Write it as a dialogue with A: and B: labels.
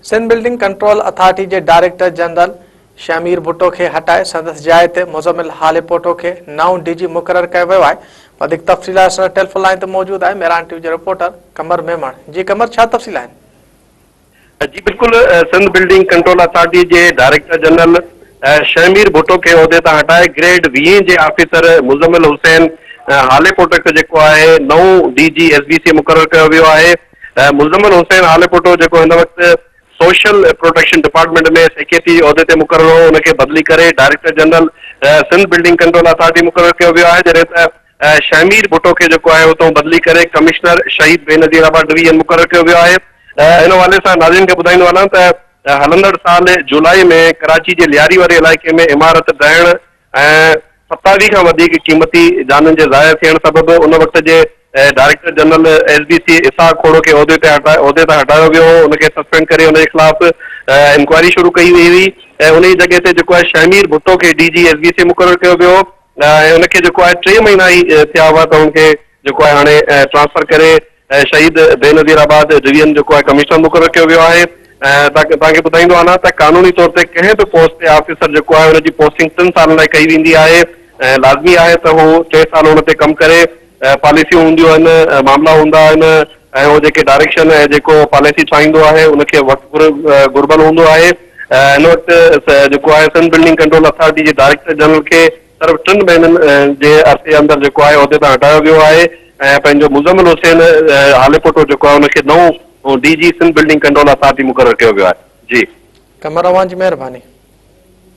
A: Sindh building control authority के director general Shamir Bhutto के हटाए संदसि जाइ ते मुज़म्मिल हालेपोटो के नओं डीजी मुक़रर कयो वियो आहे। वधीक तफ़सील टेलीफोन लाइन ते मौजूद आहे मेहरान टीवी जो रिपोर्टर कमर मेमण। जी कमर, छा तफ़सील आहिनि?
B: जी बिल्कुल, सिंध बिल्डिंग कंट्रोल अथॉरिटी के डायरेक्टर जनरल शमीर भुट्टो के उहदे तां हटाए ग्रेड 20 के ऑफिसर मुज़म्मिल हुसैन हालेपोटो के जेको आहे नओं डीजी एसबीसी मुक़रर कयो वियो आहे। मुज़म्मिल हुसैन हालेपोटो जेको हिन वक़्तु सोशल प्रोटेक्शन डिपार्टमेंट में सेक्रेटरी उहदे ते मुक़रर हो, उनखे बदली करे director general Sindh building control authority मुक़रर कयो वियो आहे, जॾहिं त शमीर भुट्टो के जेको आहे उतां बदली करे कमिश्नर शहीद बेनज़ीराबाद डिवीजन मुक़रर कयो वियो आहे। इन हवाले सां नाज़रीन खे ॿुधाईंदो वञां त हलंदड़ साल जुलाई में कराची जे लियारी वारे इलाइक़े में इमारत ढहण ऐं 27 खां वधीक क़ीमती जाननि जे ज़ाया थियण सबबि उन वक़्त जे डायरेक्टर जनरल एसबीसी इसाक खोड़ो के उहदे तां हटायो वियो हो। उनखे सस्पेंड करे उनजे ख़िलाफ़ इंक्वायरी शुरू कई वई हुई ऐं उन जी जॻह ते जेको आहे शमीर भुट्टो खे डीजी एसबीसी मुक़रर कयो वियो ऐं उनखे जेको आहे 3 महीना ई थिया हुआ त उनखे जेको आहे हाणे ट्रांसफर करे शहीद बेनज़ीराबाद डिवीजन जेको आहे कमिश्नर मुक़रर कयो वियो आहे। तव्हांखे ॿुधाईंदो आहियां त क़ानूनी तौर ते कंहिं बि पोस्ट ते ऑफिसर जेको आहे हुनजी पोस्टिंग 3 सालनि लाइ कई वेंदी आहे ऐं लाज़मी आहे त हू 3 साल हुन ते कमु करे। पॉलिसियूं हूंदियूं आहिनि, मामला हूंदा आहिनि ऐं उहो जेके डायरेक्शन ऐं जेको पॉलिसी ठाहींदो आहे उनखे वक़्तु घुर्बल हूंदो आहे। हिन वक़्तु जेको आहे सिंध बिल्डिंग कंट्रोल अथॉरिटी जे डायरेक्टर जनरल खे सिर्फ़ु 3 महीननि जे अरसे अंदरि जेको आहे उहदे तां हटायो वियो आहे ऐं पंहिंजो मुज़म्मिल हुसैन हालेपोटो जेको आहे उनखे नओं DG Sindh building control authority मुक़रर कयो वियो आहे। जी
A: कमर, अवां जी महिरबानी।